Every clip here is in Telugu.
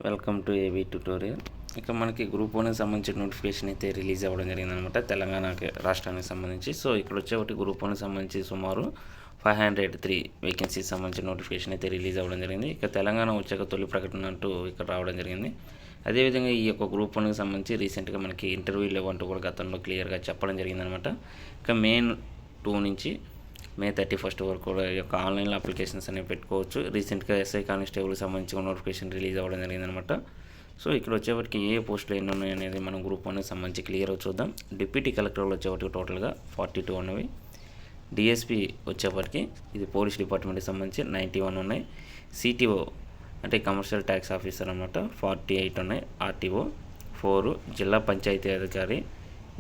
Welcome to AB tutorial. ఇక మనకి గ్రూప్ 1కి సంబంధించిన నోటిఫికేషన్ అయితే రిలీజ్ అవ్వడం జరిగిందనమాట, తెలంగాణకి రాష్ట్రానికి సంబంధించి. సో ఇక్కడ వచ్చేటి గ్రూప్ 1కి సంబంధించి సుమారు 503 వేకెన్సీకి సంబంధించిన నోటిఫికేషన్ అయితే రిలీజ్ అవ్వడం జరిగింది. ఇక తెలంగాణ వచ్చాక తొలి ప్రకటన అంటూ ఇక్కడ రావడం జరిగింది. అదేవిధంగా ఈ యొక్క గ్రూప్ 1కి సంబంధించి రీసెంట్గా మనకి ఇంటర్వ్యూలు ఇవ్వంటూ కూడా గతంలో క్లియర్గా చెప్పడం జరిగిందనమాట. ఇక మే 2 నుంచి మే 31 వరకు కూడా ఈ యొక్క ఆన్లైన్లో అప్లికేషన్స్ అనేవి పెట్టుకోవచ్చు. రీసెంట్గా ఎస్ఐ కానిస్టేబుల్కి సంబంధించి నోటిఫికేషన్ రిలీజ్ అవ్వడం జరిగిందనమాట. సో ఇక్కడ వచ్చేవాటికి ఏ పోస్టులు ఎన్ని ఉన్నాయి అనేది మనం గ్రూప్ 1కి సంబంధించి క్లియర్గా చూద్దాం. డిప్యూటీ కలెక్టర్లు వచ్చేవాటికి టోటల్గా 42 ఉన్నవి. డిఎస్పీ వచ్చేవాటికి ఇది పోలీస్ డిపార్ట్మెంట్కి సంబంధించి 91 ఉన్నాయి. సిటీఓ అంటే కమర్షియల్ ట్యాక్స్ ఆఫీసర్ అనమాట 48 ఉన్నాయి. ఆర్టీఓ 4, జిల్లా పంచాయతీ అధికారి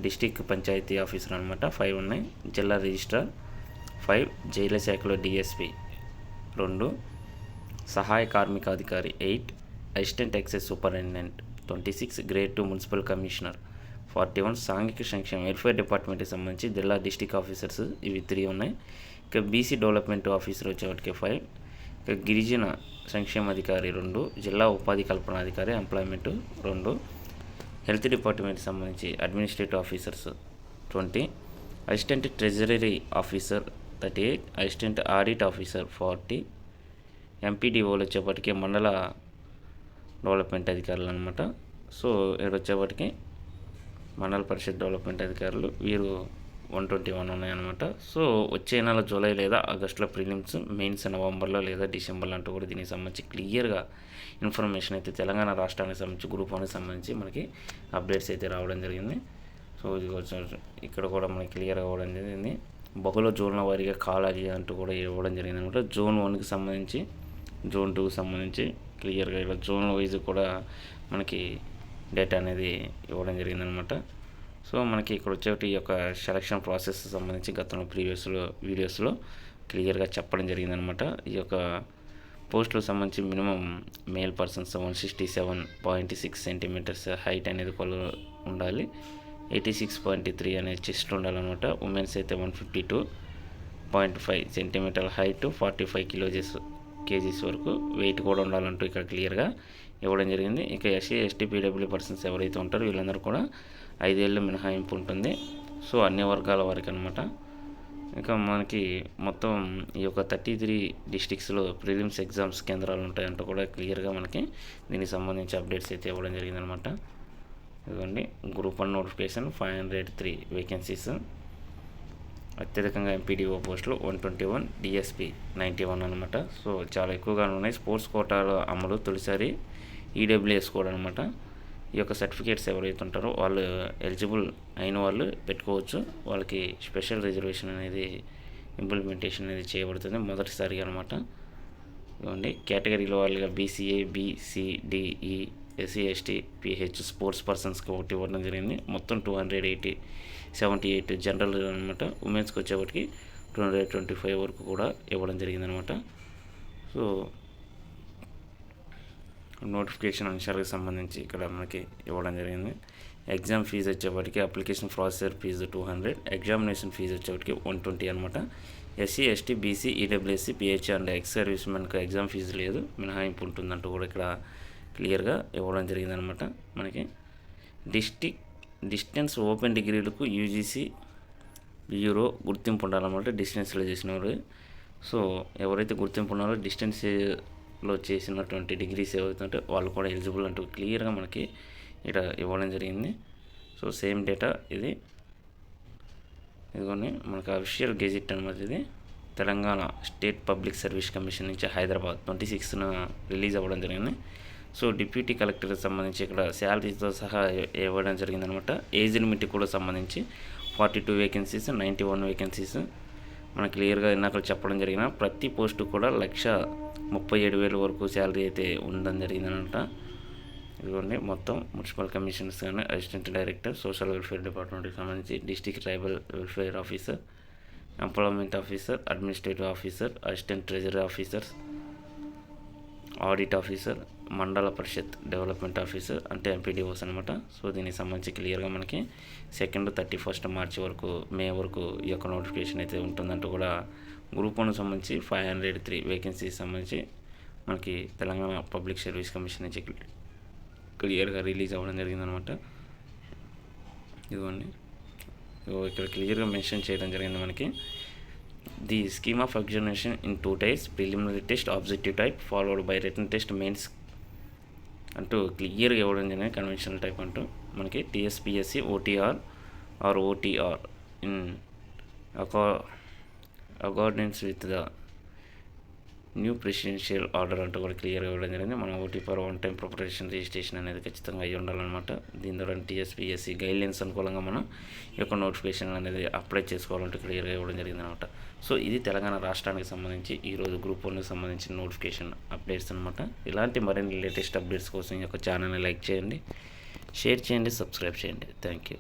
డిస్టిక్ పంచాయతీ ఆఫీసర్ అనమాట 5 ఉన్నాయి. జిల్లా రిజిస్ట్రార్ 5, జైళ్ల శాఖలో డిఎస్పీ 2, సహాయ కార్మిక అధికారి 8, assistant excise superintendent 26, grade 2 municipal commissioner 41, సాంఘిక సంక్షేమ వెల్ఫేర్ డిపార్ట్మెంట్కి సంబంధించి జిల్లా డిస్టిక్ ఆఫీసర్స్ ఇవి 3 ఉన్నాయి. ఇక బీసీ డెవలప్మెంట్ ఆఫీసర్ వచ్చేవాటికి 5, ఇక గిరిజన సంక్షేమ అధికారి 2, జిల్లా ఉపాధి కల్పన అధికారి ఎంప్లాయ్మెంట్ 2, హెల్త్ డిపార్ట్మెంట్కి సంబంధించి administrative officers 20, assistant treasury officer 38, assistant audit officer 40, ఎంపీడీఓలు వచ్చేప్పటికి మండల డెవలప్మెంట్ అధికారులు అనమాట. సో ఇక్కడ వచ్చేప్పటికి మండల పరిషత్ డెవలప్మెంట్ అధికారులు వీరు 121 ఉన్నాయన్నమాట. సో వచ్చే నెల జూలై లేదా ఆగస్టులో ప్రిలిమ్స్, మెయిన్స్ నవంబర్లో లేదా డిసెంబర్లో అంటూ కూడా దీనికి సంబంధించి క్లియర్గా ఇన్ఫర్మేషన్ అయితే తెలంగాణ రాష్ట్రానికి సంబంధించి గ్రూప్ 1కి సంబంధించి మనకి అప్డేట్స్ అయితే రావడం జరిగింది. సో ఇది ఇక్కడ కూడా మనకి క్లియర్గా అవ్వడం జరిగింది. బహుళ జోన్ల వారీగా కాలాజీ అంటూ కూడా ఇవ్వడం జరిగింది అనమాట. జోన్ 1కి సంబంధించి, జోన్ 2కి సంబంధించి క్లియర్గా ఇలా జోన్ వైజ్ కూడా మనకి డేటా అనేది ఇవ్వడం జరిగిందనమాట. సో మనకి ఇక్కడ వచ్చేటి ఈ యొక్క సెలక్షన్ ప్రాసెస్ సంబంధించి గతంలో ప్రీవియస్లో వీడియోస్లో క్లియర్గా చెప్పడం జరిగిందనమాట. ఈ యొక్క పోస్టులకు సంబంధించి minimum male persons 167.6 centimetres height అనేది ఉండాలి. 86.3 అనే చెస్ట్ ఉండాలన్నమాట. ఉమెన్స్ అయితే 152.5 సెంటీమీటర్ల హైట్, 45 కేజీస్ వరకు వెయిట్ కూడా ఉండాలంటూ ఇక్కడ క్లియర్గా ఇవ్వడం జరిగింది. ఇక ఎస్సీ ఎస్టీ పీడబ్ల్యూ పర్సన్స్ ఎవరైతే ఉంటారో వీళ్ళందరూ కూడా 5 ఏళ్ళు మినహాయింపు ఉంటుంది. సో అన్ని వర్గాల వారికి అనమాట. ఇక మనకి మొత్తం ఈ యొక్క 33 డిస్ట్రిక్ట్స్లో ప్రిలిమ్స్ ఎగ్జామ్స్ కేంద్రాలు ఉంటాయంటూ కూడా క్లియర్గా మనకి దీనికి సంబంధించి అప్డేట్స్ అయితే ఇవ్వడం జరిగిందనమాట. ఇదిగోండి గ్రూప్ 1 నోటిఫికేషన్ 503 వేకెన్సీస్. అత్యధికంగా ఎంపీడీఓ పోస్టులు 121, డిఎస్పీ 91 అనమాట. సో చాలా ఎక్కువగా ఉన్నాయి. స్పోర్ట్స్ కోటాలో అమలు తొలిసారి ఈడబ్ల్యూఎస్ కూడా అనమాట. ఈ యొక్క సర్టిఫికేట్స్ ఎవరైతే ఉంటారో వాళ్ళు ఎలిజిబుల్ అయిన వాళ్ళు పెట్టుకోవచ్చు. వాళ్ళకి స్పెషల్ రిజర్వేషన్ అనేది ఇంప్లిమెంటేషన్ అనేది చేయబడుతుంది మొదటిసారిగా అనమాట. ఇదిగోండి కేటగిరీలో వాళ్ళుగా BCA, BCDE, SC ST PH sports పర్సన్స్కి ఒకటి ఇవ్వడం జరిగింది. మొత్తం 278 జనరల్ అనమాట. ఉమెన్స్కి వచ్చేప్పటికి 225 వరకు కూడా ఇవ్వడం జరిగిందనమాట. సో నోటిఫికేషన్ అంశాలకు సంబంధించి ఇక్కడ మనకి ఇవ్వడం జరిగింది. ఎగ్జామ్ ఫీజు వచ్చేప్పటికి application processor fee 200, examination fee వచ్చేప్పటికి 120 అనమాట. SC ST BC EWSC PH and ex service మెన్కి ఎగ్జామ్ ఫీజు లేదు, మినహాయింపు ఉంటుందంటూ కూడా ఇక్కడ క్లియర్గా ఇవ్వడం జరిగిందనమాట. మనకి డిస్టెన్స్ ఓపెన్ డిగ్రీలకు యూజీసీ బ్యూరో గుర్తింపు ఉండాలన్నమాట. డిస్టెన్స్లో చేసినవారు. సో ఎవరైతే గుర్తింపు ఉన్నారో డిస్టెన్స్లో చేసినటువంటి డిగ్రీస్ ఏవైతుంటే వాళ్ళు కూడా ఎలిజిబుల్ అంటూ క్లియర్గా మనకి ఇక్కడ ఇవ్వడం జరిగింది. సో సేమ్ డేటా ఇదిగోని మనకు అఫీషియల్ గెజిట్ అనమాట. ఇది Telangana state public service commission నుంచి హైదరాబాద్ 26న రిలీజ్ అవ్వడం జరిగింది. సో డిప్యూటీ కలెక్టర్కి సంబంధించి ఇక్కడ శాలరీతో సహా ఇవ్వడం జరిగిందనమాట. ఏజ్ లిమిట్ కూడా సంబంధించి 42 వేకెన్సీస్, 91 వేకెన్సీస్ మనకు క్లియర్గా ఇందాక చెప్పడం జరిగిన ప్రతి పోస్టు కూడా 1,37,000 వరకు శాలరీ అయితే ఉండడం జరిగిందనమాట. ఇదిగోండి మొత్తం మున్సిపల్ కమిషనర్స్ కానీ, అసిస్టెంట్ డైరెక్టర్ సోషల్ వెల్ఫేర్ డిపార్ట్మెంట్కి సంబంధించి district tribal welfare officer, employment officer, administrative officer, assistant treasury officers, audit officer, మండల పరిషత్ డెవలప్మెంట్ ఆఫీసర్ అంటే ఎంపీడీఓస్ అనమాట. సో దీనికి సంబంధించి క్లియర్గా మనకి 2 31 మార్చి వరకు, మే వరకు ఈ యొక్క నోటిఫికేషన్ అయితే ఉంటుందంటూ కూడా గ్రూప్ 1కి సంబంధించి 503 వేకెన్సీకి సంబంధించి మనకి తెలంగాణ పబ్లిక్ సర్వీస్ కమిషన్ నుంచి క్లియర్గా రిలీజ్ అవ్వడం జరిగిందనమాట. ఇదిగోండి, ఇక్కడ క్లియర్గా మెన్షన్ చేయడం జరిగింది మనకి. The scheme of examination in 2 types, preliminary test objective type followed by written test mains అంటూ క్లియర్గా ఇవ్వడం జరిగింది. కన్వెన్షనల్ టైప్ అంటూ మనకి TSPSC OTR or OTR in accordance with the new presidential order అంటూ కూడా క్లియర్గా ఇవ్వడం జరిగింది. మనం OT for one time preparation registration అనేది ఖచ్చితంగా అయ్యి ఉండాలన్నమాట. దీని ద్వారా టీఎస్పిఎస్సి గైడ్లైన్స్ అనుకూలంగా మనం ఈ యొక్క నోటిఫికేషన్ అనేది అప్లై చేసుకోవాలంటే క్లియర్గా ఇవ్వడం జరిగింది అనమాట. సో ఇది తెలంగాణ రాష్ట్రానికి సంబంధించి ఈరోజు గ్రూప్ 1కి సంబంధించిన నోటిఫికేషన్ అప్డేట్స్ అనమాట. ఇలాంటి మరిన్ని లేటెస్ట్ అప్డేట్స్ కోసం ఈ యొక్క ఛానల్ని లైక్ చేయండి, షేర్ చేయండి, సబ్స్క్రైబ్ చేయండి. Thank you.